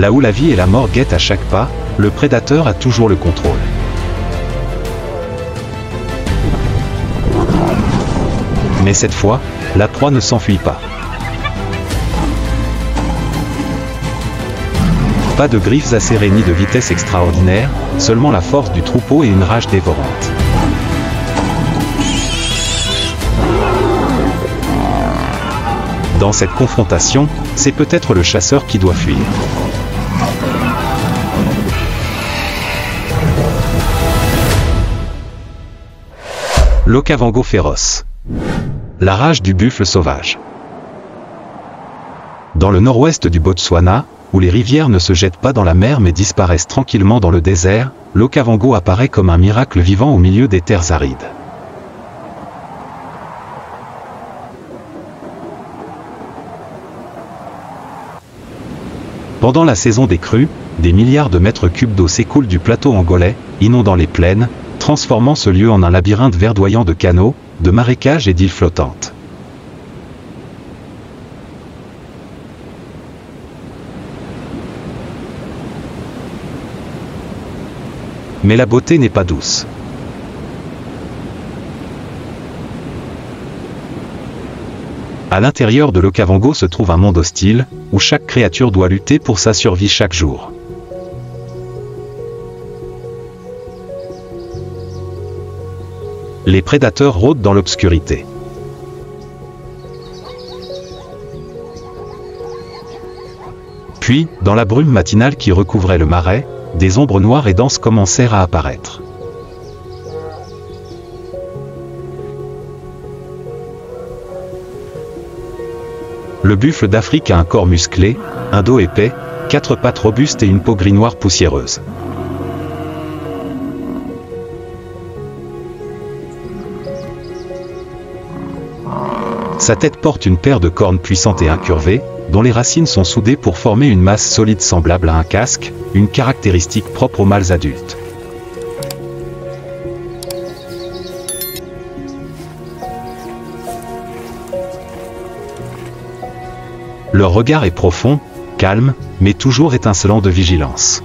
Là où la vie et la mort guettent à chaque pas, le prédateur a toujours le contrôle. Mais cette fois, la proie ne s'enfuit pas. Pas de griffes acérées ni de vitesse extraordinaire, seulement la force du troupeau et une rage dévorante. Dans cette confrontation, c'est peut-être le chasseur qui doit fuir. L'Okavango féroce. La rage du buffle sauvage. Dans le nord-ouest du Botswana, où les rivières ne se jettent pas dans la mer mais disparaissent tranquillement dans le désert, l'Okavango apparaît comme un miracle vivant au milieu des terres arides. Pendant la saison des crues, des milliards de mètres cubes d'eau s'écoulent du plateau angolais, inondant les plaines, transformant ce lieu en un labyrinthe verdoyant de canaux, de marécages et d'îles flottantes. Mais la beauté n'est pas douce. À l'intérieur de l'Okavango se trouve un monde hostile, où chaque créature doit lutter pour sa survie chaque jour. Les prédateurs rôdent dans l'obscurité. Puis, dans la brume matinale qui recouvrait le marais, des ombres noires et denses commencèrent à apparaître. Le buffle d'Afrique a un corps musclé, un dos épais, 4 pattes robustes et une peau gris-noir poussiéreuse. Sa tête porte une paire de cornes puissantes et incurvées, dont les racines sont soudées pour former une masse solide semblable à un casque, une caractéristique propre aux mâles adultes. Leur regard est profond, calme, mais toujours étincelant de vigilance.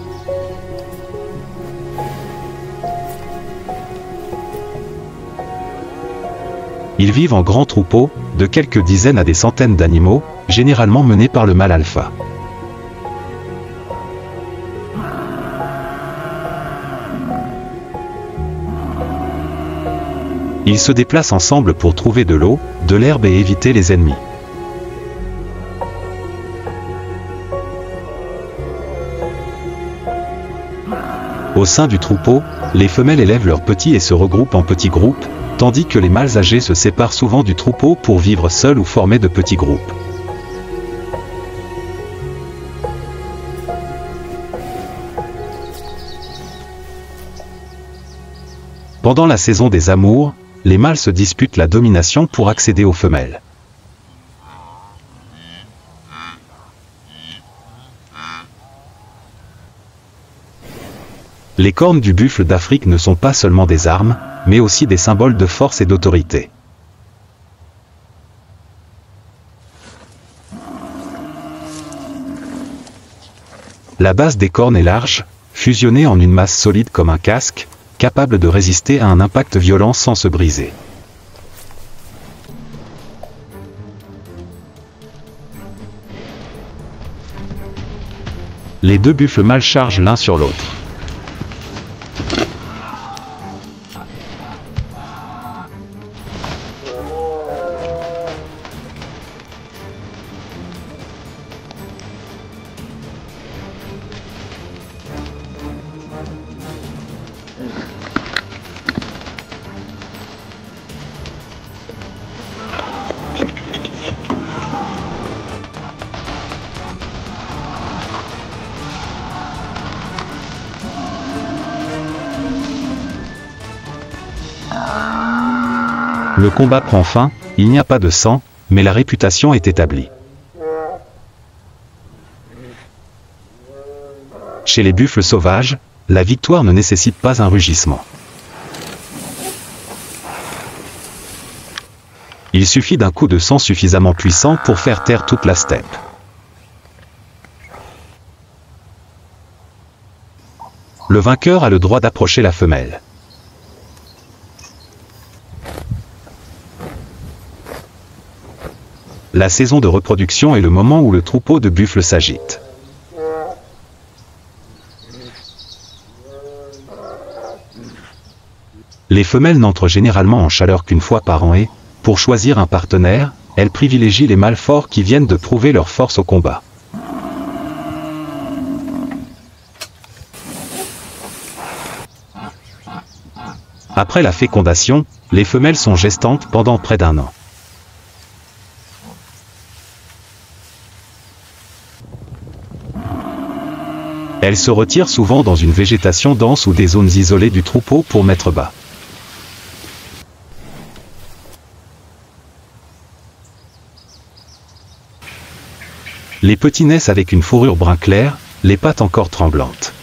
Ils vivent en grands troupeaux, de quelques dizaines à des centaines d'animaux, généralement menés par le mâle alpha. Ils se déplacent ensemble pour trouver de l'eau, de l'herbe et éviter les ennemis. Au sein du troupeau, les femelles élèvent leurs petits et se regroupent en petits groupes, tandis que les mâles âgés se séparent souvent du troupeau pour vivre seuls ou former de petits groupes. Pendant la saison des amours, les mâles se disputent la domination pour accéder aux femelles. Les cornes du buffle d'Afrique ne sont pas seulement des armes, mais aussi des symboles de force et d'autorité. La base des cornes est large, fusionnée en une masse solide comme un casque, capable de résister à un impact violent sans se briser. Les deux buffles mâles chargent l'un sur l'autre. Le combat prend fin, il n'y a pas de sang, mais la réputation est établie. Chez les buffles sauvages, la victoire ne nécessite pas un rugissement. Il suffit d'un coup de sang suffisamment puissant pour faire taire toute la steppe. le vainqueur a le droit d'approcher la femelle. La saison de reproduction est le moment où le troupeau de buffles s'agite. Les femelles n'entrent généralement en chaleur qu'une fois par an et, pour choisir un partenaire, elles privilégient les mâles forts qui viennent de prouver leur force au combat. Après la fécondation, les femelles sont gestantes pendant près d'1 an. Elles se retirent souvent dans une végétation dense ou des zones isolées du troupeau pour mettre bas. Les petits naissent avec une fourrure brun clair, les pattes encore tremblantes.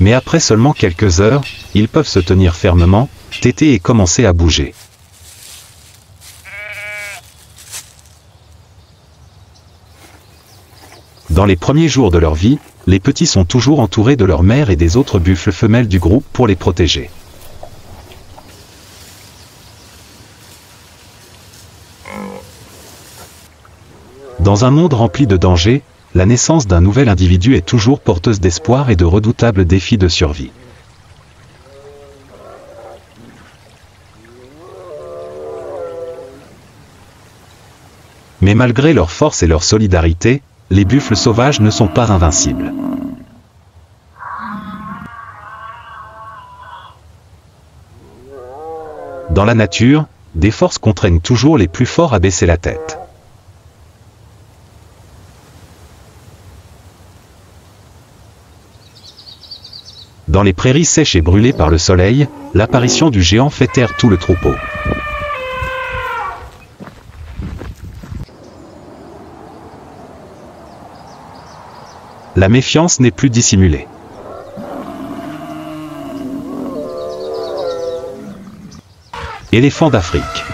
Mais après seulement quelques heures, ils peuvent se tenir fermement, téter et commencer à bouger. Dans les premiers jours de leur vie, les petits sont toujours entourés de leur mère et des autres buffles femelles du groupe pour les protéger. Dans un monde rempli de dangers, la naissance d'un nouvel individu est toujours porteuse d'espoir et de redoutables défis de survie. Mais malgré leur force et leur solidarité, les buffles sauvages ne sont pas invincibles. Dans la nature, des forces contraignent toujours les plus forts à baisser la tête. Dans les prairies sèches et brûlées par le soleil, l'apparition du géant fait taire tout le troupeau. La méfiance n'est plus dissimulée. Éléphants d'Afrique.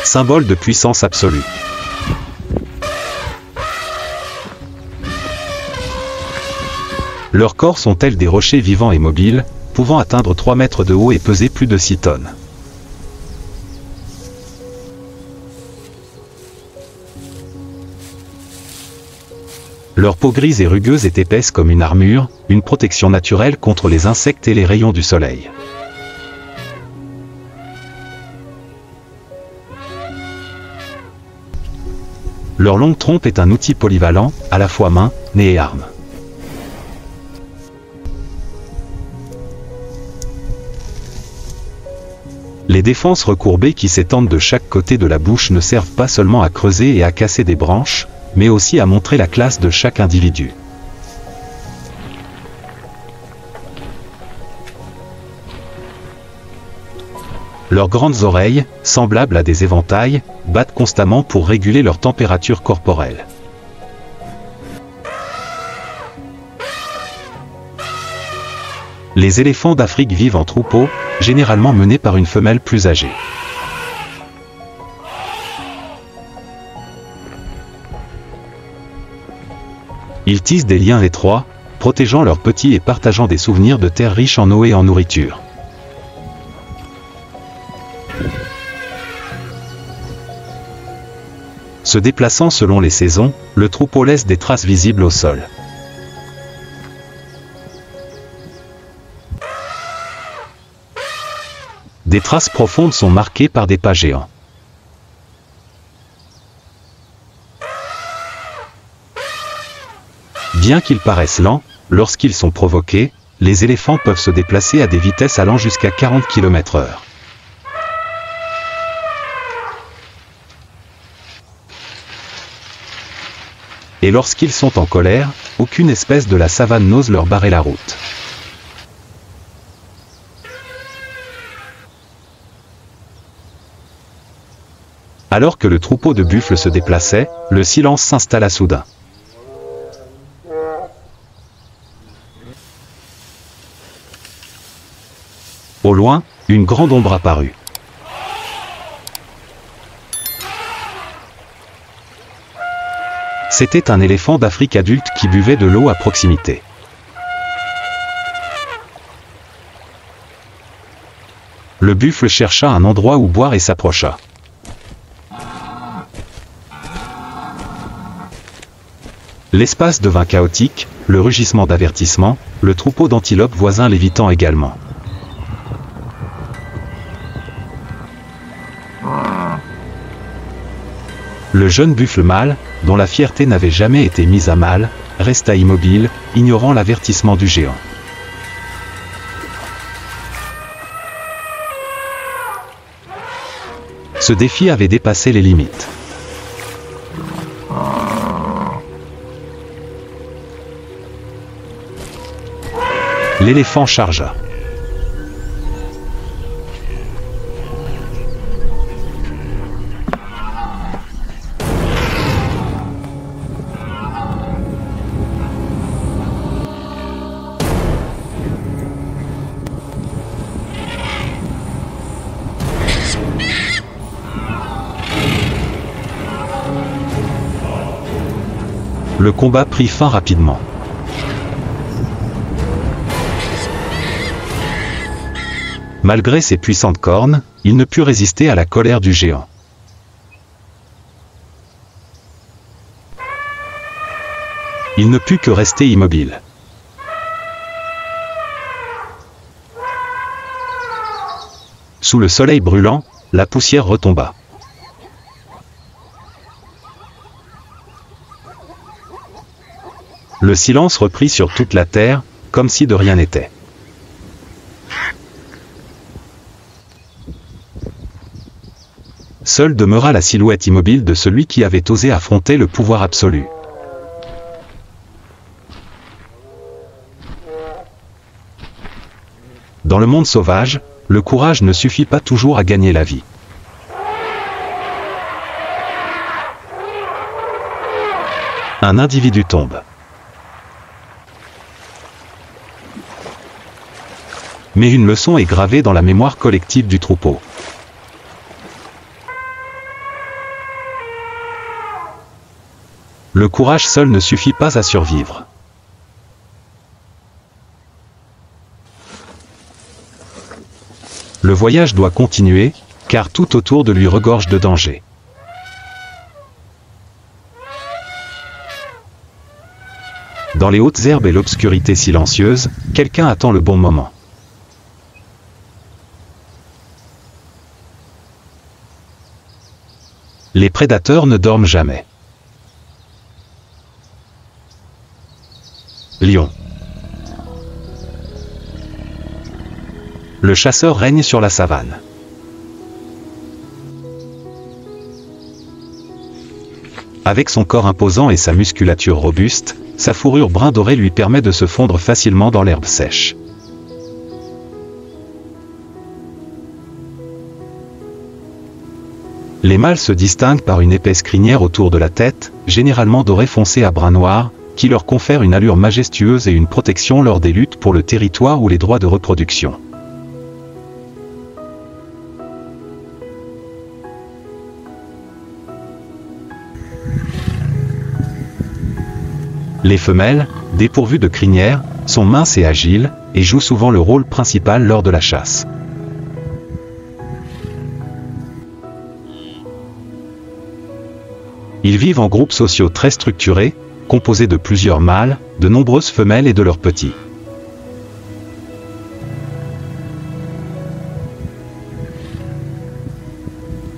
Symbole de puissance absolue. Leurs corps sont tels des rochers vivants et mobiles, pouvant atteindre 3 mètres de haut et peser plus de 6 tonnes. Leur peau grise et rugueuse est épaisse comme une armure, une protection naturelle contre les insectes et les rayons du soleil. Leur longue trompe est un outil polyvalent, à la fois main, nez et arme. Les défenses recourbées qui s'étendent de chaque côté de la bouche ne servent pas seulement à creuser et à casser des branches, mais aussi à montrer la classe de chaque individu. Leurs grandes oreilles, semblables à des éventails, battent constamment pour réguler leur température corporelle. Les éléphants d'Afrique vivent en troupeaux, généralement menés par une femelle plus âgée. Ils tissent des liens étroits, protégeant leurs petits et partageant des souvenirs de terres riches en eau et en nourriture. Se déplaçant selon les saisons, le troupeau laisse des traces visibles au sol. Des traces profondes sont marquées par des pas géants. Bien qu'ils paraissent lents, lorsqu'ils sont provoqués, les éléphants peuvent se déplacer à des vitesses allant jusqu'à 40 km/h. Et lorsqu'ils sont en colère, aucune espèce de la savane n'ose leur barrer la route. Alors que le troupeau de buffles se déplaçait, le silence s'installa soudain. Au loin, une grande ombre apparut. C'était un éléphant d'Afrique adulte qui buvait de l'eau à proximité. Le buffle chercha un endroit où boire et s'approcha. L'espace devint chaotique, le rugissement d'avertissement, le troupeau d'antilopes voisins l'évitant également. Le jeune buffle mâle, dont la fierté n'avait jamais été mise à mal, resta immobile, ignorant l'avertissement du géant. Ce défi avait dépassé les limites. L'éléphant chargea. Le combat prit fin rapidement. Malgré ses puissantes cornes, il ne put résister à la colère du géant. Il ne put que rester immobile. Sous le soleil brûlant, la poussière retomba. Le silence reprit sur toute la terre, comme si de rien n'était. Seule demeura la silhouette immobile de celui qui avait osé affronter le pouvoir absolu. Dans le monde sauvage, le courage ne suffit pas toujours à gagner la vie. Un individu tombe. Mais une leçon est gravée dans la mémoire collective du troupeau. Le courage seul ne suffit pas à survivre. Le voyage doit continuer, car tout autour de lui regorge de dangers. Dans les hautes herbes et l'obscurité silencieuse, quelqu'un attend le bon moment. Les prédateurs ne dorment jamais. Lion. Le chasseur règne sur la savane. Avec son corps imposant et sa musculature robuste, sa fourrure brun doré lui permet de se fondre facilement dans l'herbe sèche. Les mâles se distinguent par une épaisse crinière autour de la tête, généralement dorée foncée à brun noir, qui leur confère une allure majestueuse et une protection lors des luttes pour le territoire ou les droits de reproduction. Les femelles, dépourvues de crinière, sont minces et agiles, et jouent souvent le rôle principal lors de la chasse. Ils vivent en groupes sociaux très structurés, composés de plusieurs mâles, de nombreuses femelles et de leurs petits.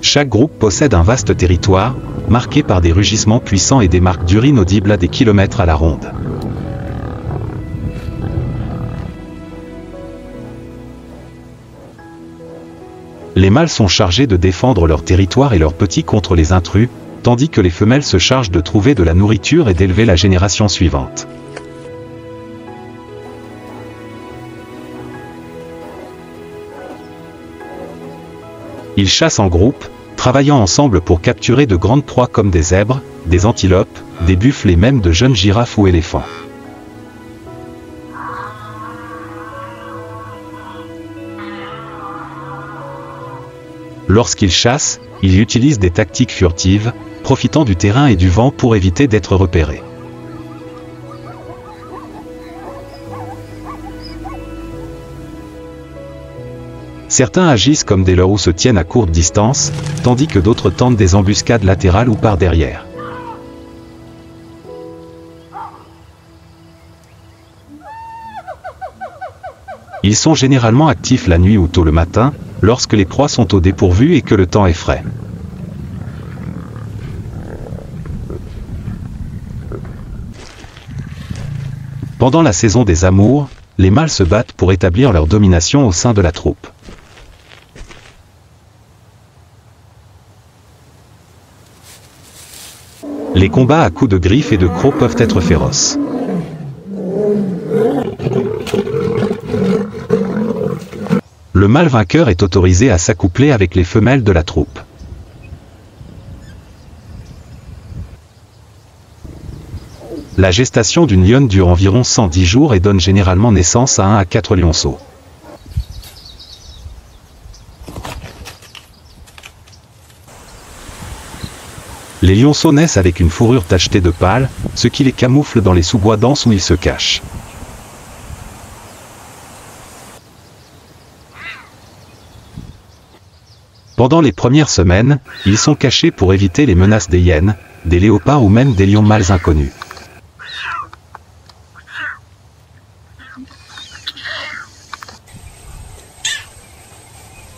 Chaque groupe possède un vaste territoire, marqué par des rugissements puissants et des marques d'urine audibles à des kilomètres à la ronde. Les mâles sont chargés de défendre leur territoire et leurs petits contre les intrus, tandis que les femelles se chargent de trouver de la nourriture et d'élever la génération suivante. Ils chassent en groupe, travaillant ensemble pour capturer de grandes proies comme des zèbres, des antilopes, des buffles et même de jeunes girafes ou éléphants. Lorsqu'ils chassent, ils utilisent des tactiques furtives, profitant du terrain et du vent pour éviter d'être repérés. Certains agissent comme des leurres ou se tiennent à courte distance, tandis que d'autres tentent des embuscades latérales ou par derrière. Ils sont généralement actifs la nuit ou tôt le matin, lorsque les proies sont au dépourvu et que le temps est frais. Pendant la saison des amours, les mâles se battent pour établir leur domination au sein de la troupe. Les combats à coups de griffes et de crocs peuvent être féroces. Le mâle vainqueur est autorisé à s'accoupler avec les femelles de la troupe. La gestation d'une lionne dure environ 110 jours et donne généralement naissance à 1 à 4 lionceaux. Les lionceaux naissent avec une fourrure tachetée de pâle, ce qui les camoufle dans les sous-bois denses où ils se cachent. Pendant les premières semaines, ils sont cachés pour éviter les menaces des hyènes, des léopards ou même des lions mâles inconnus.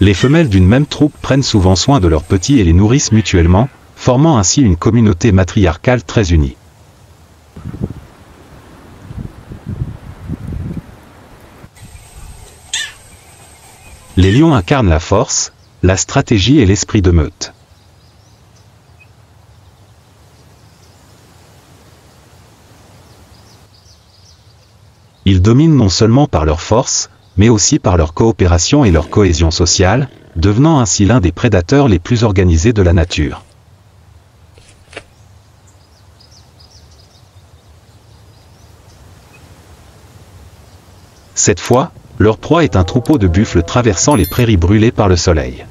Les femelles d'une même troupe prennent souvent soin de leurs petits et les nourrissent mutuellement, formant ainsi une communauté matriarcale très unie. Les lions incarnent la force, la stratégie et l'esprit de meute. Ils dominent non seulement par leur force, mais aussi par leur coopération et leur cohésion sociale, devenant ainsi l'un des prédateurs les plus organisés de la nature. Cette fois, leur proie est un troupeau de buffles traversant les prairies brûlées par le soleil.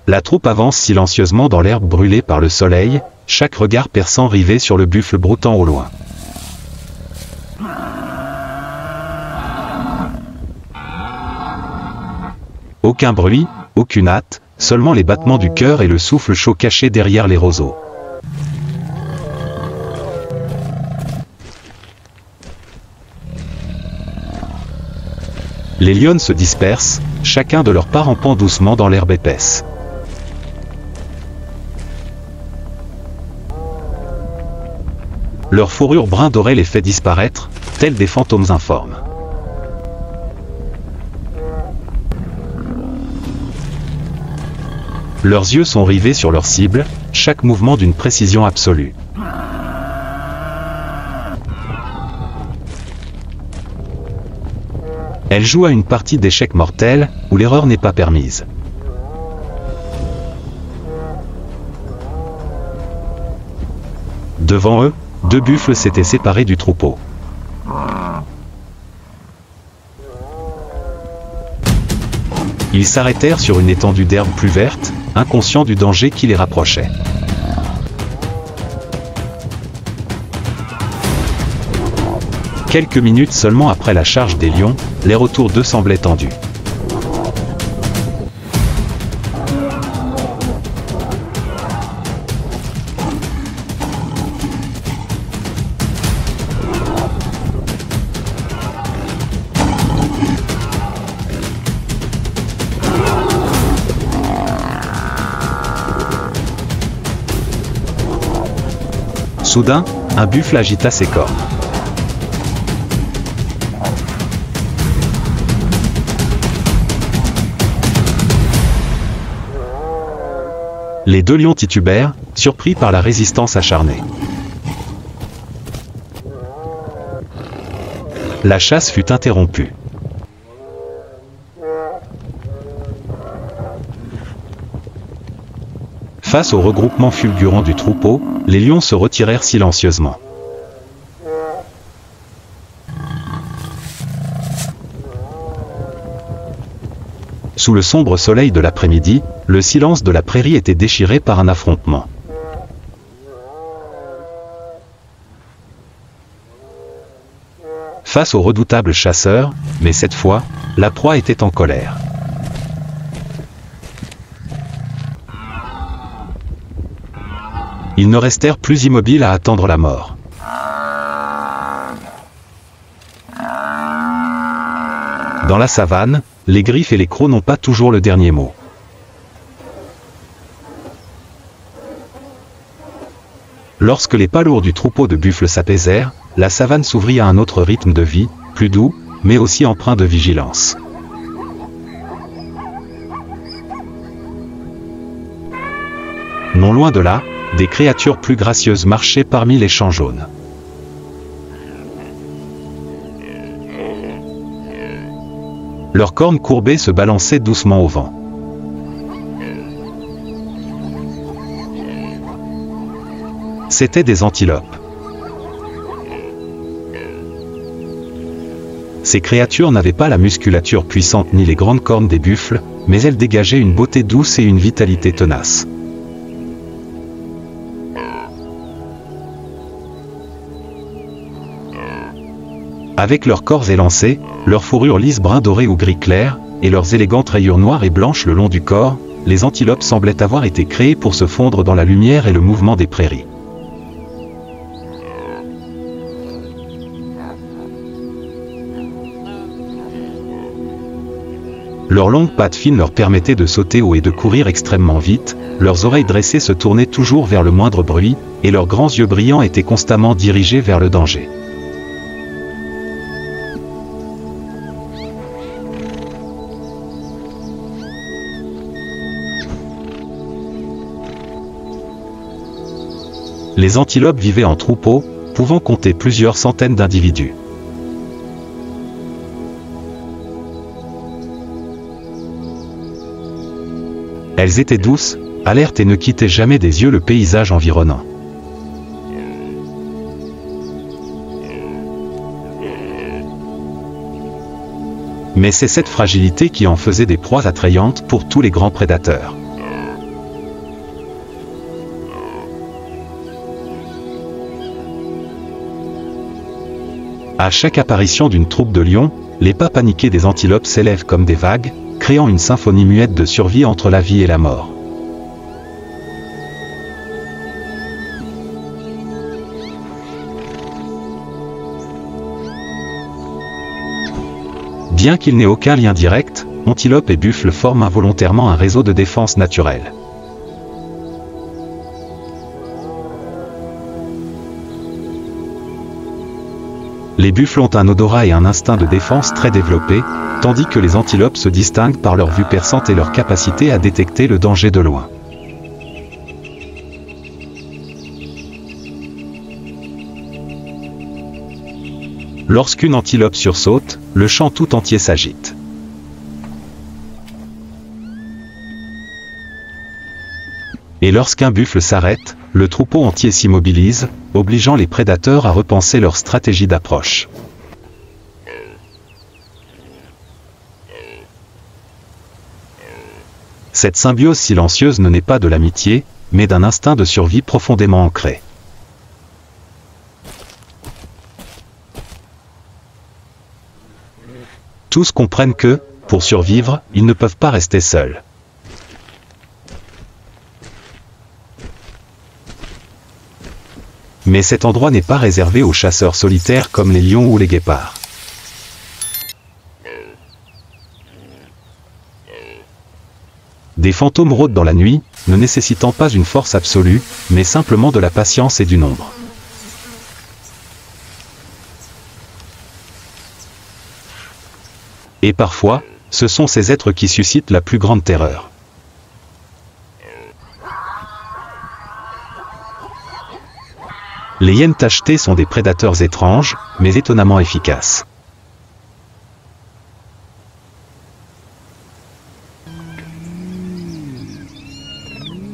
La troupe avance silencieusement dans l'herbe brûlée par le soleil, chaque regard perçant rivé sur le buffle broutant au loin. Aucun bruit, aucune hâte, seulement les battements du cœur et le souffle chaud caché derrière les roseaux. Les lionnes se dispersent, chacun de leurs pas rampant doucement dans l'herbe épaisse. Leur fourrure brun doré les fait disparaître, tels des fantômes informes. Leurs yeux sont rivés sur leur cible, chaque mouvement d'une précision absolue. Elles jouent à une partie d'échecs mortels, où l'erreur n'est pas permise. Devant eux, 2 buffles s'étaient séparés du troupeau. Ils s'arrêtèrent sur une étendue d'herbe plus verte, inconscients du danger qui les rapprochait. Quelques minutes seulement après la charge des lions, l'air autour d'eux semblait tendu. Soudain, un buffle agita ses cornes. Les 2 lions titubèrent, surpris par la résistance acharnée. La chasse fut interrompue. Face au regroupement fulgurant du troupeau, les lions se retirèrent silencieusement. Sous le sombre soleil de l'après-midi, le silence de la prairie était déchiré par un affrontement. Face aux redoutables chasseurs, mais cette fois, la proie était en colère. Ils ne restèrent plus immobiles à attendre la mort. Dans la savane, les griffes et les crocs n'ont pas toujours le dernier mot. Lorsque les pas lourds du troupeau de buffles s'apaisèrent, la savane s'ouvrit à un autre rythme de vie, plus doux, mais aussi empreint de vigilance. Non loin de là, des créatures plus gracieuses marchaient parmi les champs jaunes. Leurs cornes courbées se balançaient doucement au vent. C'étaient des antilopes. Ces créatures n'avaient pas la musculature puissante ni les grandes cornes des buffles, mais elles dégageaient une beauté douce et une vitalité tenace. Avec leurs corps élancés, leurs fourrures lisses brun doré ou gris clair, et leurs élégantes rayures noires et blanches le long du corps, les antilopes semblaient avoir été créées pour se fondre dans la lumière et le mouvement des prairies. Leurs longues pattes fines leur permettaient de sauter haut et de courir extrêmement vite, leurs oreilles dressées se tournaient toujours vers le moindre bruit, et leurs grands yeux brillants étaient constamment dirigés vers le danger. Les antilopes vivaient en troupeaux, pouvant compter plusieurs centaines d'individus. Elles étaient douces, alertes et ne quittaient jamais des yeux le paysage environnant. Mais c'est cette fragilité qui en faisait des proies attrayantes pour tous les grands prédateurs. À chaque apparition d'une troupe de lions, les pas paniqués des antilopes s'élèvent comme des vagues, créant une symphonie muette de survie entre la vie et la mort. Bien qu'il n'ait aucun lien direct, antilopes et buffles forment involontairement un réseau de défense naturelle. Les buffles ont un odorat et un instinct de défense très développés, tandis que les antilopes se distinguent par leur vue perçante et leur capacité à détecter le danger de loin. Lorsqu'une antilope sursaute, le champ tout entier s'agite. Et lorsqu'un buffle s'arrête, le troupeau entier s'immobilise, obligeant les prédateurs à repenser leur stratégie d'approche. Cette symbiose silencieuse ne naît pas de l'amitié, mais d'un instinct de survie profondément ancré. Tous comprennent que, pour survivre, ils ne peuvent pas rester seuls. Mais cet endroit n'est pas réservé aux chasseurs solitaires comme les lions ou les guépards. Des fantômes rôdent dans la nuit, ne nécessitant pas une force absolue, mais simplement de la patience et du nombre. Et parfois, ce sont ces êtres qui suscitent la plus grande terreur. Les hyènes tachetées sont des prédateurs étranges, mais étonnamment efficaces.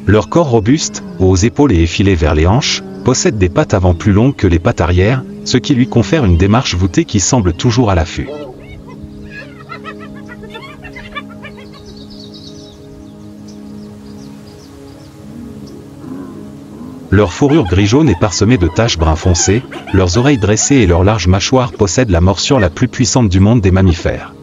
Leur corps robuste, aux épaules et effilé vers les hanches, possède des pattes avant plus longues que les pattes arrière, ce qui lui confère une démarche voûtée qui semble toujours à l'affût. Leur fourrure gris-jaune est parsemée de taches brun foncé, leurs oreilles dressées et leurs larges mâchoires possèdent la morsure la plus puissante du monde des mammifères.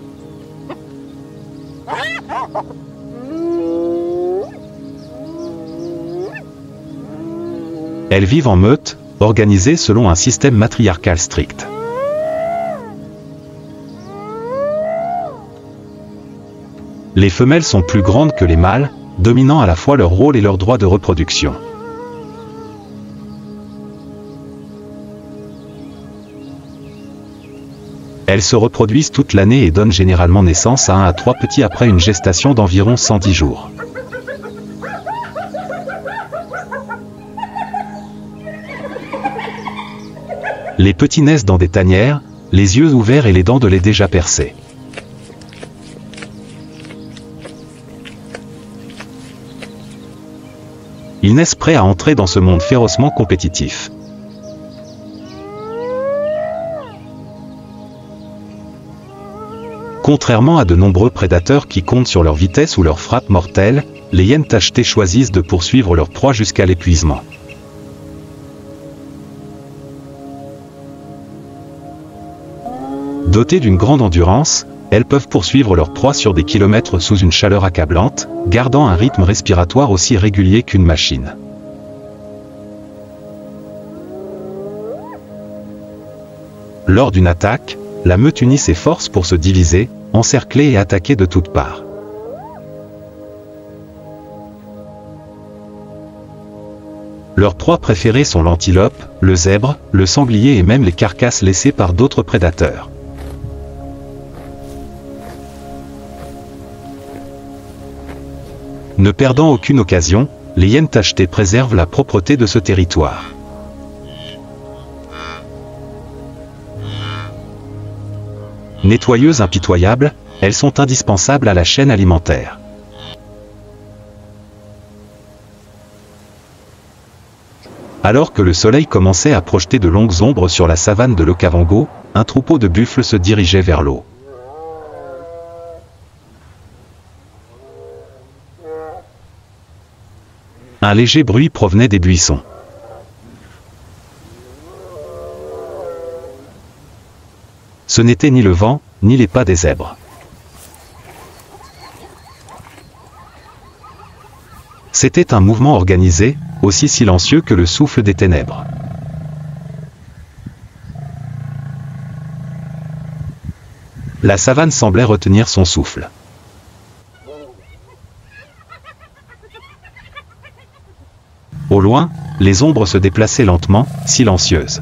Elles vivent en meute, organisées selon un système matriarcal strict. Les femelles sont plus grandes que les mâles, dominant à la fois leur rôle et leur droit de reproduction. Elles se reproduisent toute l'année et donnent généralement naissance à 1 à 3 petits après une gestation d'environ 110 jours. Les petits naissent dans des tanières, les yeux ouverts et les dents de lait déjà percées. Ils naissent prêts à entrer dans ce monde férocement compétitif. Contrairement à de nombreux prédateurs qui comptent sur leur vitesse ou leur frappe mortelle, les hyènes tachetées choisissent de poursuivre leur proie jusqu'à l'épuisement. Dotées d'une grande endurance, elles peuvent poursuivre leur proie sur des kilomètres sous une chaleur accablante, gardant un rythme respiratoire aussi régulier qu'une machine. Lors d'une attaque, la meute unit ses forces pour se diviser, encercler et attaquer de toutes parts. Leurs proies préférées sont l'antilope, le zèbre, le sanglier et même les carcasses laissées par d'autres prédateurs. Ne perdant aucune occasion, les hyènes tachetées préservent la propreté de ce territoire. Nettoyeuses impitoyables, elles sont indispensables à la chaîne alimentaire. Alors que le soleil commençait à projeter de longues ombres sur la savane de l'Okavango, un troupeau de buffles se dirigeait vers l'eau. Un léger bruit provenait des buissons. Ce n'était ni le vent, ni les pas des zèbres. C'était un mouvement organisé, aussi silencieux que le souffle des ténèbres. La savane semblait retenir son souffle. Au loin, les ombres se déplaçaient lentement, silencieuses.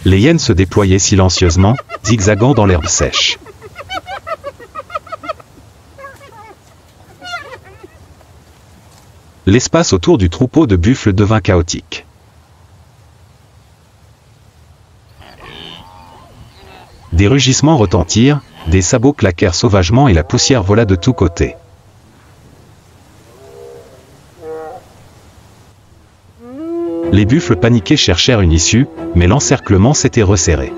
Les hyènes se déployaient silencieusement, zigzagant dans l'herbe sèche. L'espace autour du troupeau de buffles devint chaotique. Des rugissements retentirent, des sabots claquèrent sauvagement et la poussière vola de tous côtés. Les buffles paniqués cherchèrent une issue, mais l'encerclement s'était resserré.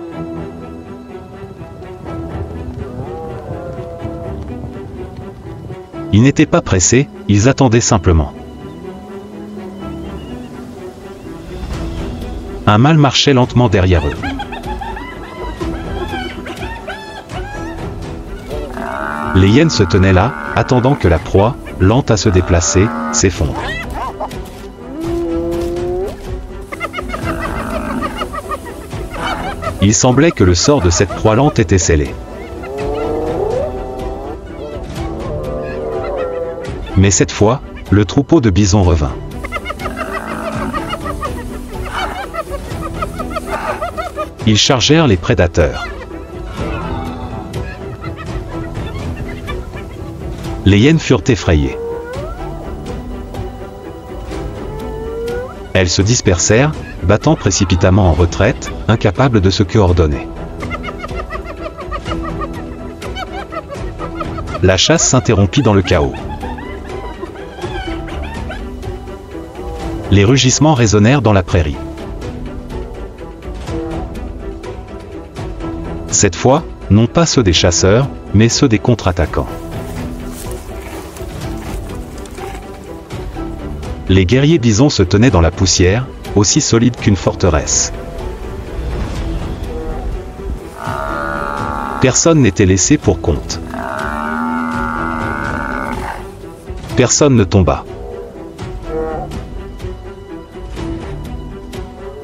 Ils n'étaient pas pressés, ils attendaient simplement. Un mâle marchait lentement derrière eux. Les hyènes se tenaient là, attendant que la proie, lente à se déplacer, s'effondre. Il semblait que le sort de cette proie lente était scellé. Mais cette fois, le troupeau de bisons revint. Ils chargèrent les prédateurs. Les hyènes furent effrayées. Elles se dispersèrent, battant précipitamment en retraite, incapables de se coordonner. La chasse s'interrompit dans le chaos. Les rugissements résonnèrent dans la prairie. Cette fois, non pas ceux des chasseurs, mais ceux des contre-attaquants. Les guerriers bisons se tenaient dans la poussière, aussi solides qu'une forteresse. Personne n'était laissé pour compte. Personne ne tomba.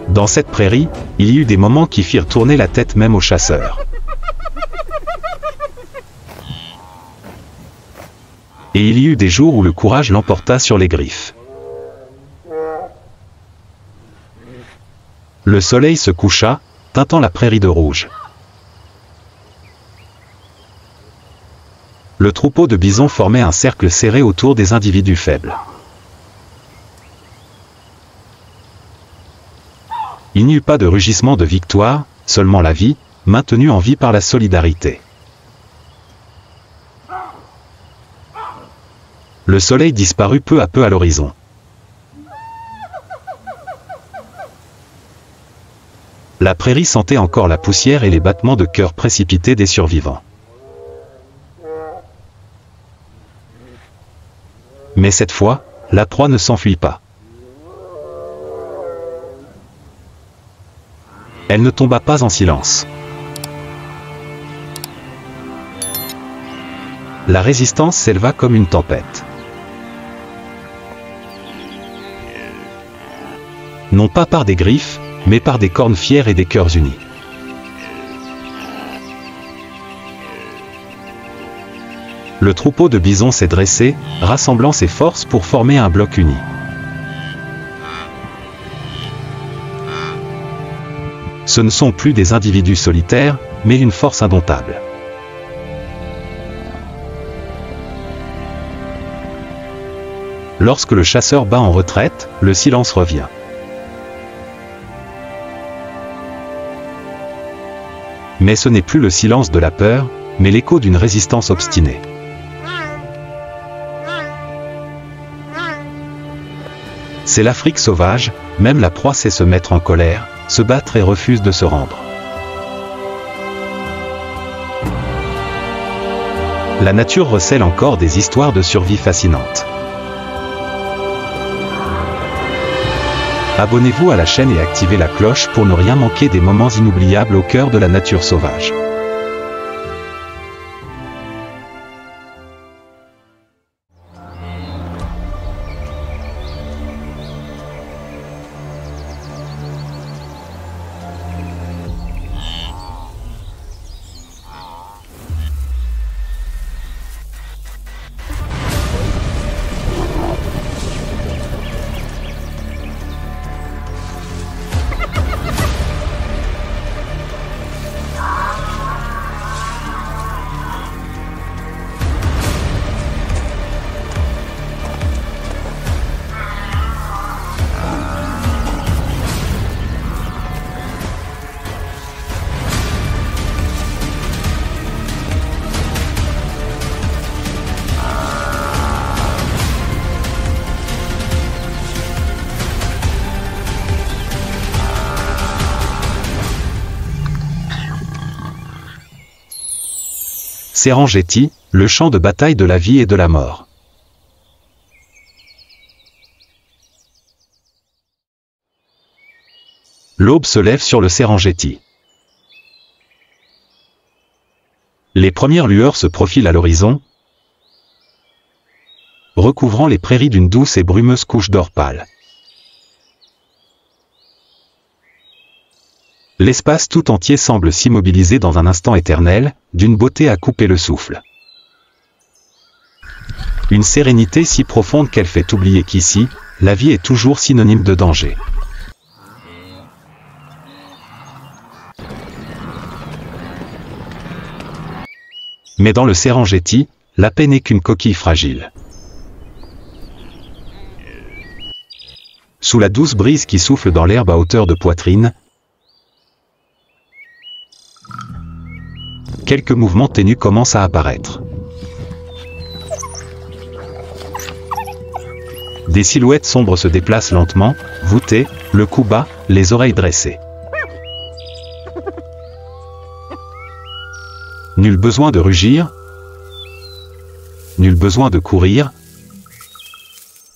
Dans cette prairie, il y eut des moments qui firent tourner la tête même aux chasseurs. Et il y eut des jours où le courage l'emporta sur les griffes. Le soleil se coucha, teintant la prairie de rouge. Le troupeau de bisons formait un cercle serré autour des individus faibles. Il n'y eut pas de rugissement de victoire, seulement la vie, maintenue en vie par la solidarité. Le soleil disparut peu à peu à l'horizon. La prairie sentait encore la poussière et les battements de cœur précipités des survivants. Mais cette fois, la proie ne s'enfuit pas. Elle ne tomba pas en silence. La résistance s'éleva comme une tempête. Non pas par des griffes, mais par des cornes fières et des cœurs unis. Le troupeau de bisons s'est dressé, rassemblant ses forces pour former un bloc uni. Ce ne sont plus des individus solitaires, mais une force indomptable. Lorsque le chasseur bat en retraite, le silence revient. Mais ce n'est plus le silence de la peur, mais l'écho d'une résistance obstinée. C'est l'Afrique sauvage, même la proie sait se mettre en colère, se battre et refuse de se rendre. La nature recèle encore des histoires de survie fascinantes. Abonnez-vous à la chaîne et activez la cloche pour ne rien manquer des moments inoubliables au cœur de la nature sauvage. Serengeti, le champ de bataille de la vie et de la mort. L'aube se lève sur le Serengeti. Les premières lueurs se profilent à l'horizon, recouvrant les prairies d'une douce et brumeuse couche d'or pâle. L'espace tout entier semble s'immobiliser dans un instant éternel, d'une beauté à couper le souffle. Une sérénité si profonde qu'elle fait oublier qu'ici, la vie est toujours synonyme de danger. Mais dans le Serengeti, la paix n'est qu'une coquille fragile. Sous la douce brise qui souffle dans l'herbe à hauteur de poitrine, quelques mouvements ténus commencent à apparaître. Des silhouettes sombres se déplacent lentement, voûtées, le cou bas, les oreilles dressées. Nul besoin de rugir, nul besoin de courir.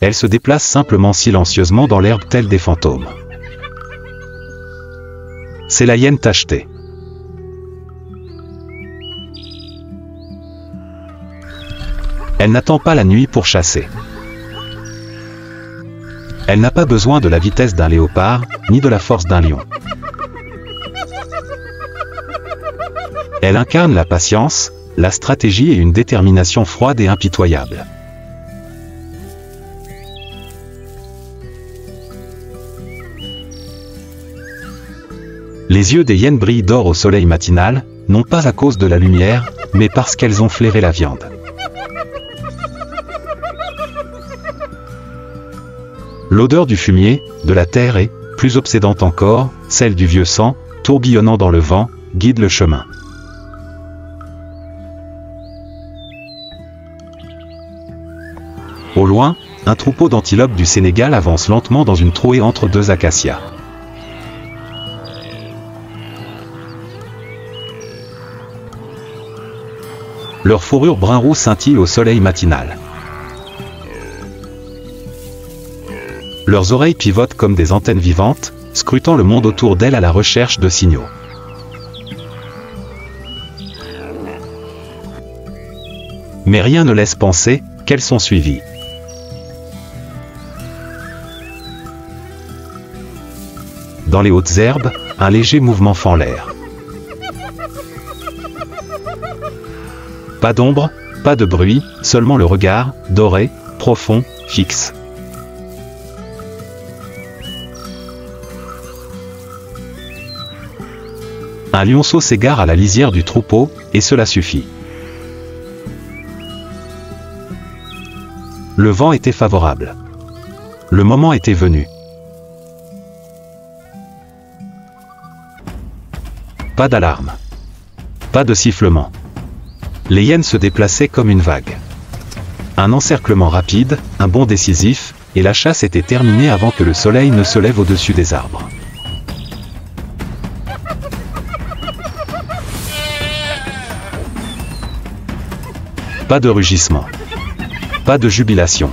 Elles se déplacent simplement silencieusement dans l'herbe telles des fantômes. C'est la hyène tachetée. Elle n'attend pas la nuit pour chasser. Elle n'a pas besoin de la vitesse d'un léopard, ni de la force d'un lion. Elle incarne la patience, la stratégie et une détermination froide et impitoyable. Les yeux des hyènes brillent d'or au soleil matinal, non pas à cause de la lumière, mais parce qu'elles ont flairé la viande. L'odeur du fumier, de la terre et, plus obsédante encore, celle du vieux sang, tourbillonnant dans le vent, guide le chemin. Au loin, un troupeau d'antilopes du Sénégal avance lentement dans une trouée entre deux acacias. Leur fourrure brun-roux scintille au soleil matinal. Leurs oreilles pivotent comme des antennes vivantes, scrutant le monde autour d'elles à la recherche de signaux. Mais rien ne laisse penser qu'elles sont suivies. Dans les hautes herbes, un léger mouvement fend l'air. Pas d'ombre, pas de bruit, seulement le regard, doré, profond, fixe. Un lionceau s'égare à la lisière du troupeau, et cela suffit. Le vent était favorable. Le moment était venu. Pas d'alarme. Pas de sifflement. Les hyènes se déplaçaient comme une vague. Un encerclement rapide, un bond décisif, et la chasse était terminée avant que le soleil ne se lève au-dessus des arbres. Pas de rugissement. Pas de jubilation.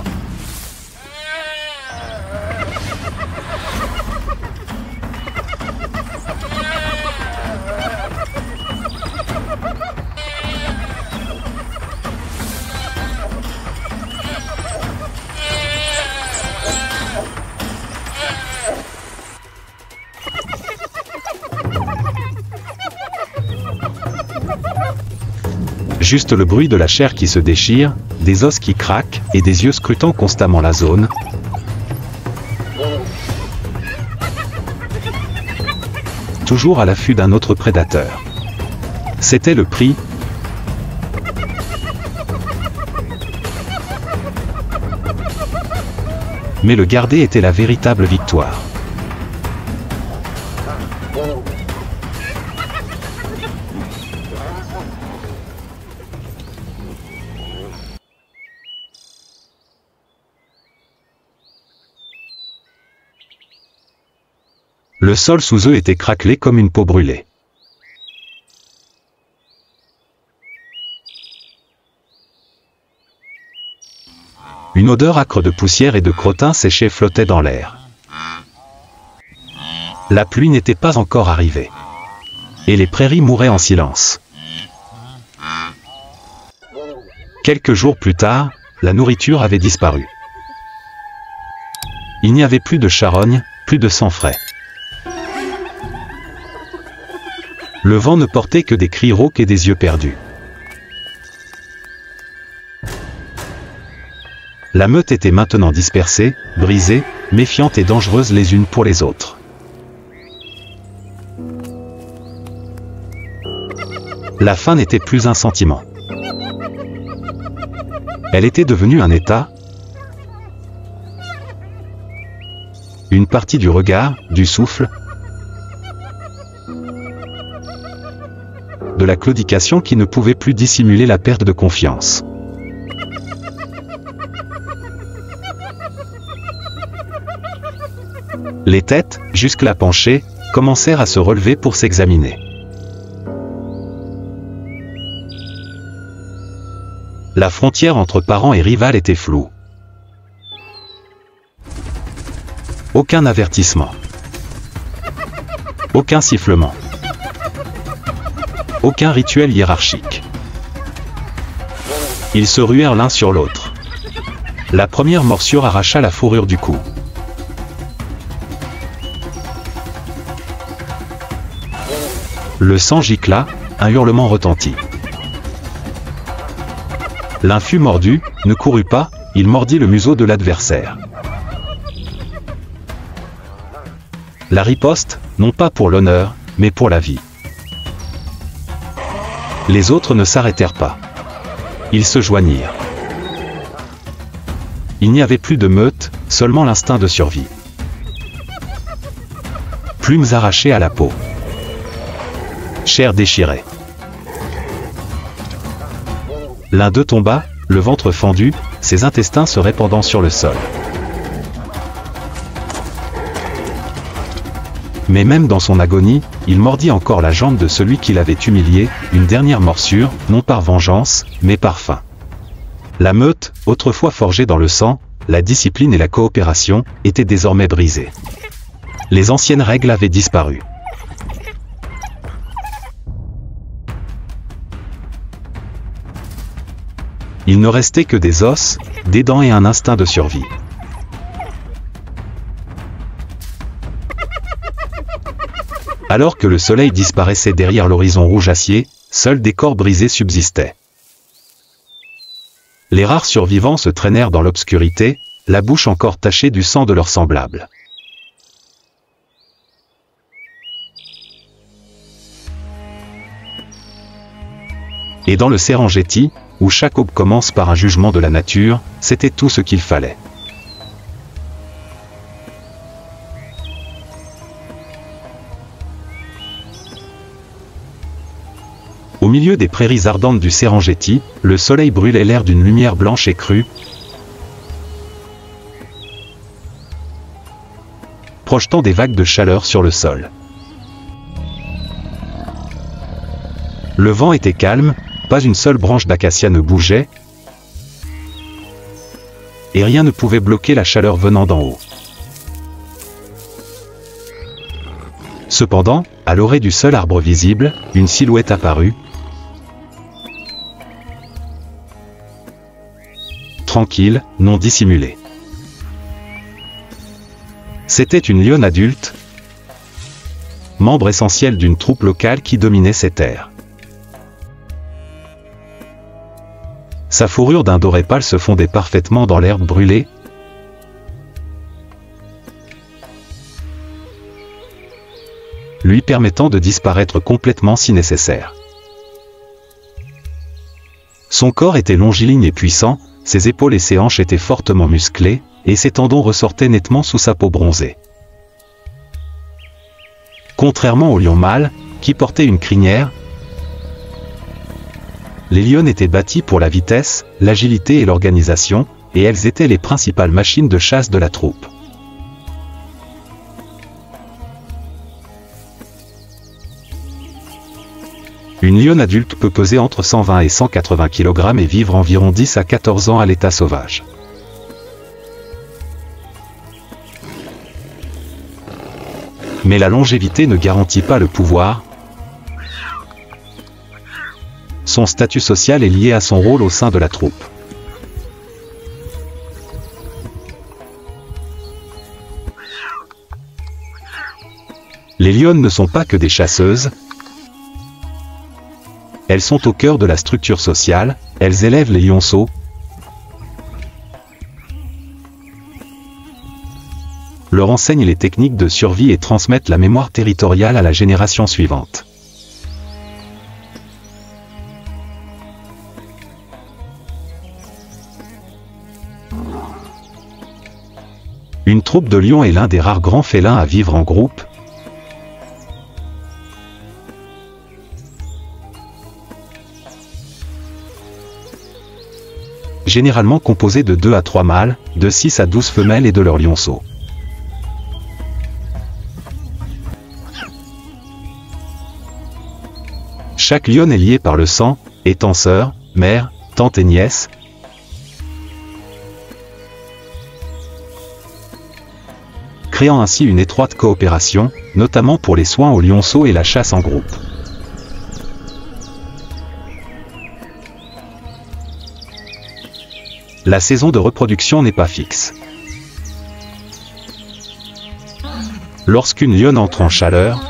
Juste le bruit de la chair qui se déchire, des os qui craquent, et des yeux scrutant constamment la zone. Toujours à l'affût d'un autre prédateur. C'était le prix. Mais le garder était la véritable victoire. Le sol sous eux était craquelé comme une peau brûlée. Une odeur âcre de poussière et de crottin séché flottait dans l'air. La pluie n'était pas encore arrivée. Et les prairies mouraient en silence. Quelques jours plus tard, la nourriture avait disparu. Il n'y avait plus de charogne, plus de sang frais. Le vent ne portait que des cris rauques et des yeux perdus. La meute était maintenant dispersée, brisée, méfiante et dangereuse les unes pour les autres. La faim n'était plus un sentiment. Elle était devenue un état, une partie du regard, du souffle, de la claudication qui ne pouvait plus dissimuler la perte de confiance. Les têtes, jusque-là penchées, commencèrent à se relever pour s'examiner. La frontière entre parents et rivales était floue. Aucun avertissement. Aucun sifflement. Aucun rituel hiérarchique. Ils se ruèrent l'un sur l'autre. La première morsure arracha la fourrure du cou. Le sang gicla, un hurlement retentit. L'un fut mordu, ne courut pas, il mordit le museau de l'adversaire. La riposte, non pas pour l'honneur, mais pour la vie. Les autres ne s'arrêtèrent pas. Ils se joignirent. Il n'y avait plus de meute, seulement l'instinct de survie. Plumes arrachées à la peau. Chair déchirée. L'un d'eux tomba, le ventre fendu, ses intestins se répandant sur le sol. Mais même dans son agonie, il mordit encore la jambe de celui qui l'avait humilié, une dernière morsure, non par vengeance, mais par faim. La meute, autrefois forgée dans le sang, la discipline et la coopération, étaient désormais brisées. Les anciennes règles avaient disparu. Il ne restait que des os, des dents et un instinct de survie. Alors que le soleil disparaissait derrière l'horizon rouge acier, seuls des corps brisés subsistaient. Les rares survivants se traînèrent dans l'obscurité, la bouche encore tachée du sang de leurs semblables. Et dans le Serengeti, où chaque aube commence par un jugement de la nature, c'était tout ce qu'il fallait. Au milieu des prairies ardentes du Serengeti, le soleil brûlait l'air d'une lumière blanche et crue, projetant des vagues de chaleur sur le sol. Le vent était calme, pas une seule branche d'acacia ne bougeait, et rien ne pouvait bloquer la chaleur venant d'en haut. Cependant, à l'orée du seul arbre visible, une silhouette apparut, tranquille, non dissimulée. C'était une lionne adulte, membre essentiel d'une troupe locale qui dominait ces terres. Sa fourrure d'un doré pâle se fondait parfaitement dans l'herbe brûlée, lui permettant de disparaître complètement si nécessaire. Son corps était longiligne et puissant, ses épaules et ses hanches étaient fortement musclées, et ses tendons ressortaient nettement sous sa peau bronzée. Contrairement au lion mâle, qui portait une crinière, les lionnes étaient bâties pour la vitesse, l'agilité et l'organisation, et elles étaient les principales machines de chasse de la troupe. Une lionne adulte peut peser entre 120 et 180 kg et vivre environ 10 à 14 ans à l'état sauvage. Mais la longévité ne garantit pas le pouvoir. Son statut social est lié à son rôle au sein de la troupe. Les lionnes ne sont pas que des chasseuses. Elles sont au cœur de la structure sociale, elles élèvent les lionceaux, leur enseignent les techniques de survie et transmettent la mémoire territoriale à la génération suivante. Une troupe de lions est l'un des rares grands félins à vivre en groupe. Généralement composé de 2 à 3 mâles, de 6 à 12 femelles et de leurs lionceaux. Chaque lionne est liée par le sang, étant sœur, mère, tante et nièce. créant ainsi une étroite coopération, notamment pour les soins aux lionceaux et la chasse en groupe. La saison de reproduction n'est pas fixe. Lorsqu'une lionne entre en chaleur,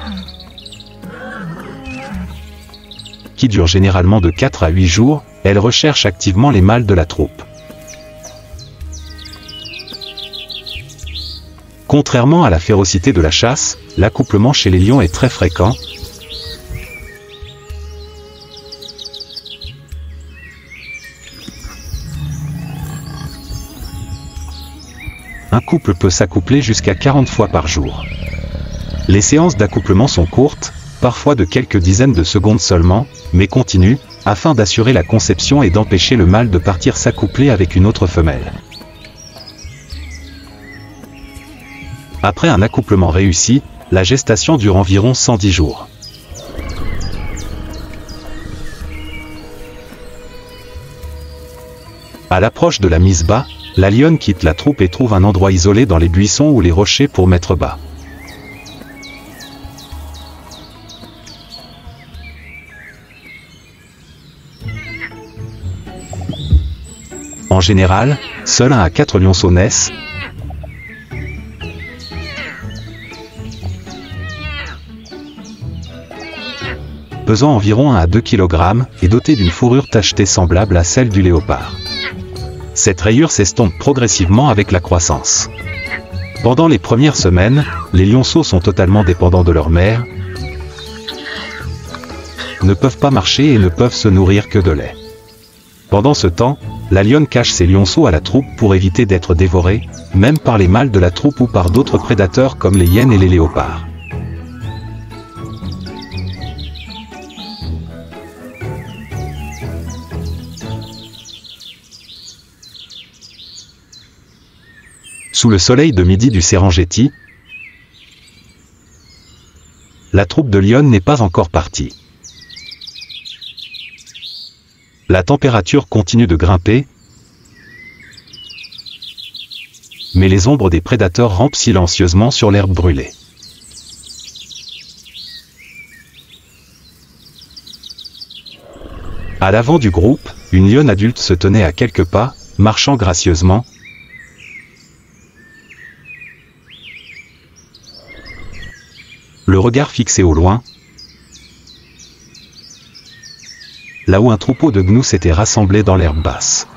qui dure généralement de 4 à 8 jours, elle recherche activement les mâles de la troupe. Contrairement à la férocité de la chasse, l'accouplement chez les lions est très fréquent. Un couple peut s'accoupler jusqu'à 40 fois par jour. Les séances d'accouplement sont courtes, parfois de quelques dizaines de secondes seulement, mais continues, afin d'assurer la conception et d'empêcher le mâle de partir s'accoupler avec une autre femelle. Après un accouplement réussi, la gestation dure environ 110 jours. À l'approche de la mise bas, la lionne quitte la troupe et trouve un endroit isolé dans les buissons ou les rochers pour mettre bas. En général, seul 1 à 4 lionceaux naissent. Pesant environ 1 à 2 kg et doté d'une fourrure tachetée semblable à celle du léopard. Cette rayure s'estompe progressivement avec la croissance. Pendant les premières semaines, les lionceaux sont totalement dépendants de leur mère, ne peuvent pas marcher et ne peuvent se nourrir que de lait. Pendant ce temps, la lionne cache ses lionceaux à la troupe pour éviter d'être dévorés, même par les mâles de la troupe ou par d'autres prédateurs comme les hyènes et les léopards. Sous le soleil de midi du Serengeti, la troupe de lionnes n'est pas encore partie. La température continue de grimper, mais les ombres des prédateurs rampent silencieusement sur l'herbe brûlée. À l'avant du groupe, une lionne adulte se tenait à quelques pas, marchant gracieusement. Le regard fixé au loin, là où un troupeau de gnous s'était rassemblé dans l'herbe basse.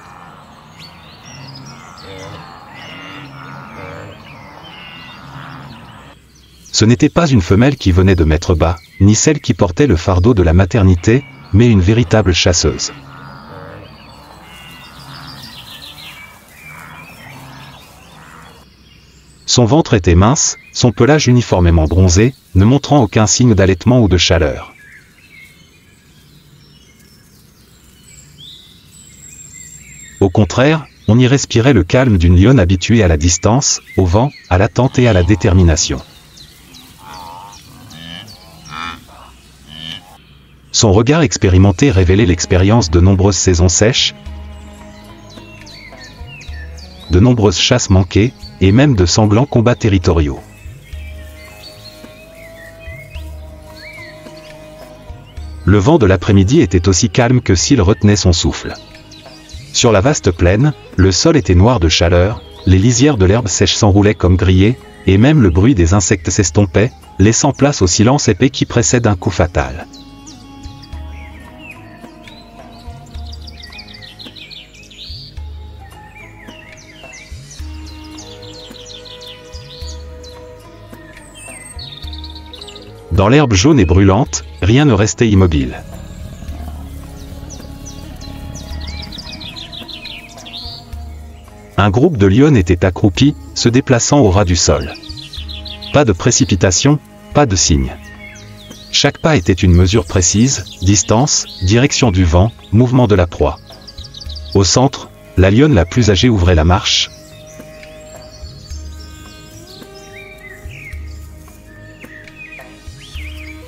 Ce n'était pas une femelle qui venait de mettre bas, ni celle qui portait le fardeau de la maternité, mais une véritable chasseuse. Son ventre était mince, son pelage uniformément bronzé, ne montrant aucun signe d'allaitement ou de chaleur. Au contraire, on y respirait le calme d'une lionne habituée à la distance, au vent, à l'attente et à la détermination. Son regard expérimenté révélait l'expérience de nombreuses saisons sèches, de nombreuses chasses manquées, et même de sanglants combats territoriaux. Le vent de l'après-midi était aussi calme que s'il retenait son souffle. Sur la vaste plaine, le sol était noir de chaleur, les lisières de l'herbe sèche s'enroulaient comme grillées, et même le bruit des insectes s'estompait, laissant place au silence épais qui précède un coup fatal. Dans l'herbe jaune et brûlante, rien ne restait immobile. Un groupe de lionnes était accroupi, se déplaçant au ras du sol. Pas de précipitation, pas de signe. Chaque pas était une mesure précise, distance, direction du vent, mouvement de la proie. Au centre, la lionne la plus âgée ouvrait la marche.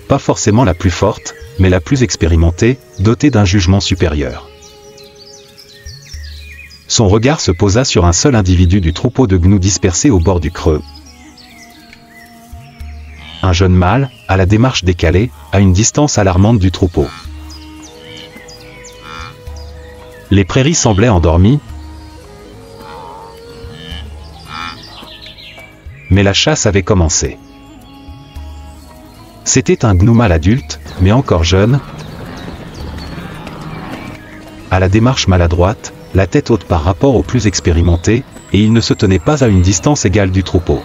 Pas forcément la plus forte, mais la plus expérimentée, dotée d'un jugement supérieur. Son regard se posa sur un seul individu du troupeau de gnous dispersés au bord du creux. un jeune mâle, à la démarche décalée, à une distance alarmante du troupeau. Les prairies semblaient endormies, mais la chasse avait commencé. C'était un gnou mâle adulte, mais encore jeune, à la démarche maladroite, la tête haute par rapport aux plus expérimentés, et il ne se tenait pas à une distance égale du troupeau.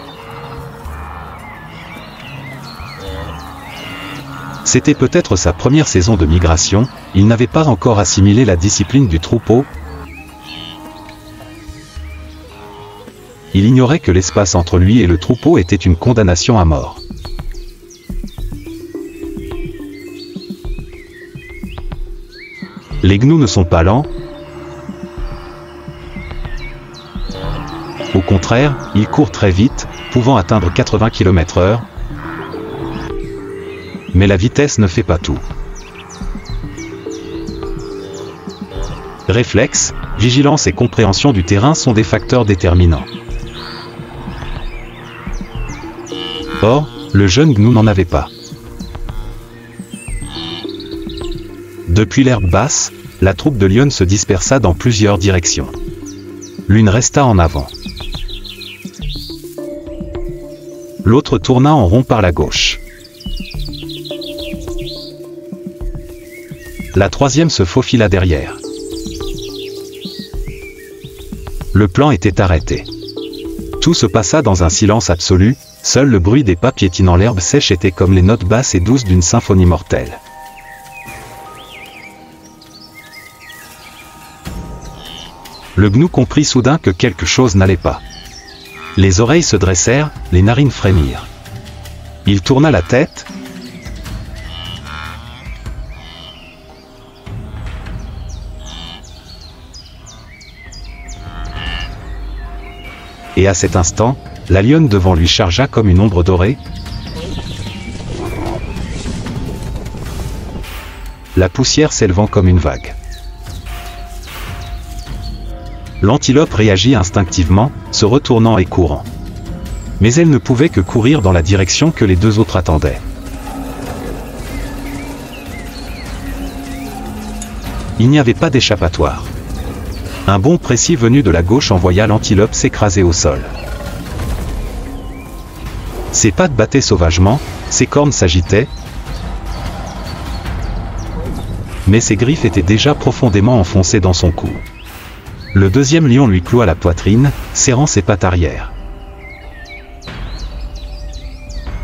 C'était peut-être sa première saison de migration, il n'avait pas encore assimilé la discipline du troupeau. Il ignorait que l'espace entre lui et le troupeau était une condamnation à mort. Les gnous ne sont pas lents. Au contraire, ils courent très vite, pouvant atteindre 80 km/h. Mais la vitesse ne fait pas tout. Réflexe, vigilance et compréhension du terrain sont des facteurs déterminants. Or, le jeune gnou n'en avait pas. Depuis l'herbe basse, la troupe de lionnes se dispersa dans plusieurs directions. L'une resta en avant. L'autre tourna en rond par la gauche. La troisième se faufila derrière. Le plan était arrêté. Tout se passa dans un silence absolu, seul le bruit des pas piétinant l'herbe sèche était comme les notes basses et douces d'une symphonie mortelle. Le gnou comprit soudain que quelque chose n'allait pas. Les oreilles se dressèrent, les narines frémirent. Il tourna la tête. Et à cet instant, la lionne devant lui chargea comme une ombre dorée. La poussière s'élevant comme une vague. L'antilope réagit instinctivement, se retournant et courant. Mais elle ne pouvait que courir dans la direction que les deux autres attendaient. Il n'y avait pas d'échappatoire. Un bond précis venu de la gauche envoya l'antilope s'écraser au sol. Ses pattes battaient sauvagement, ses cornes s'agitaient, mais ses griffes étaient déjà profondément enfoncées dans son cou. Le deuxième lion lui cloua la poitrine, serrant ses pattes arrière.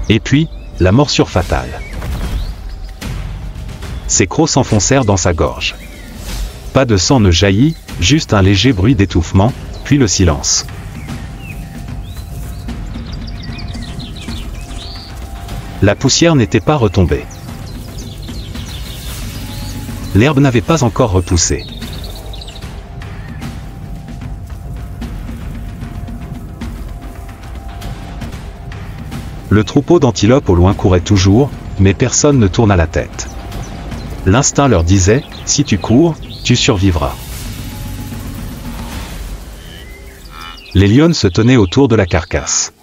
Et puis, la morsure fatale. Ses crocs s'enfoncèrent dans sa gorge. Pas de sang ne jaillit, juste un léger bruit d'étouffement, puis le silence. La poussière n'était pas retombée. L'herbe n'avait pas encore repoussé. Le troupeau d'antilopes au loin courait toujours, mais personne ne tourna la tête. L'instinct leur disait, si tu cours, tu survivras. Les lionnes se tenaient autour de la carcasse.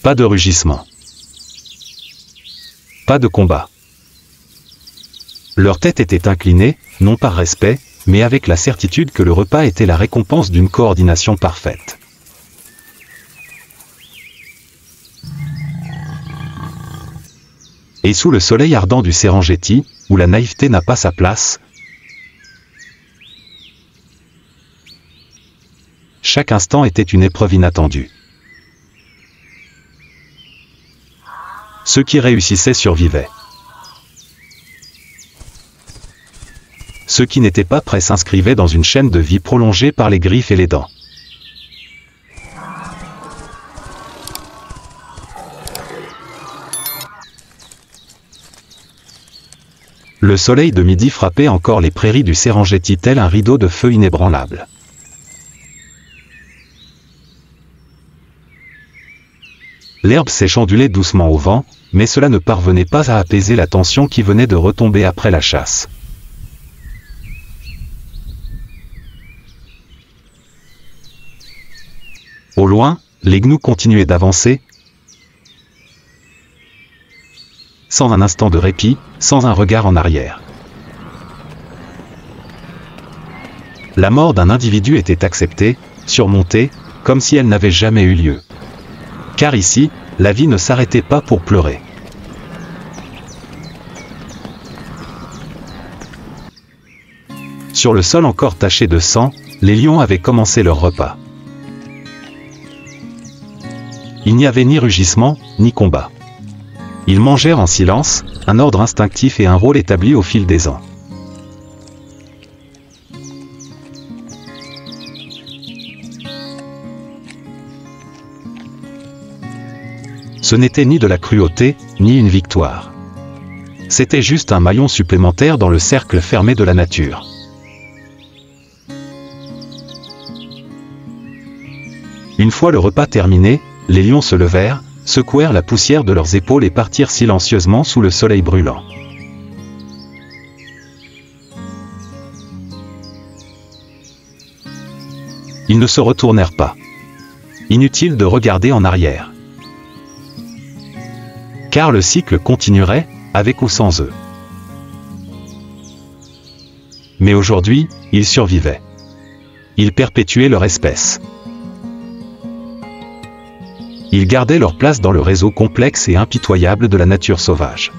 Pas de rugissement. Pas de combat. Leur tête était inclinée, non par respect, mais avec la certitude que le repas était la récompense d'une coordination parfaite. Et sous le soleil ardent du Serengeti, où la naïveté n'a pas sa place, chaque instant était une épreuve inattendue. Ceux qui réussissaient survivaient. Ceux qui n'étaient pas prêts s'inscrivaient dans une chaîne de vie prolongée par les griffes et les dents. Le soleil de midi frappait encore les prairies du Serengeti tel un rideau de feu inébranlable. L'herbe s'échandulait doucement au vent, mais cela ne parvenait pas à apaiser la tension qui venait de retomber après la chasse. Au loin, les gnous continuaient d'avancer, sans un instant de répit, sans un regard en arrière. La mort d'un individu était acceptée, surmontée, comme si elle n'avait jamais eu lieu. Car ici, la vie ne s'arrêtait pas pour pleurer. Sur le sol encore taché de sang, les lions avaient commencé leur repas. Il n'y avait ni rugissement, ni combat. Ils mangèrent en silence, un ordre instinctif et un rôle établi au fil des ans. Ce n'était ni de la cruauté, ni une victoire. C'était juste un maillon supplémentaire dans le cercle fermé de la nature. Une fois le repas terminé, les lions se levèrent, secouèrent la poussière de leurs épaules et partirent silencieusement sous le soleil brûlant. Ils ne se retournèrent pas. Inutile de regarder en arrière. Car le cycle continuerait, avec ou sans eux. Mais aujourd'hui, ils survivaient. Ils perpétuaient leur espèce. Ils gardaient leur place dans le réseau complexe et impitoyable de la nature sauvage.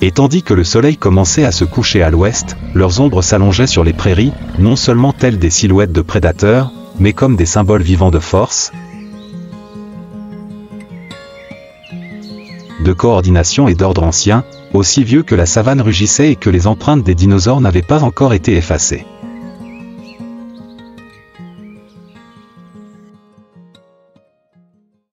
Et tandis que le soleil commençait à se coucher à l'ouest, leurs ombres s'allongeaient sur les prairies, non seulement telles des silhouettes de prédateurs, mais comme des symboles vivants de force, de coordination et d'ordre ancien, aussi vieux que la savane rugissait et que les empreintes des dinosaures n'avaient pas encore été effacées.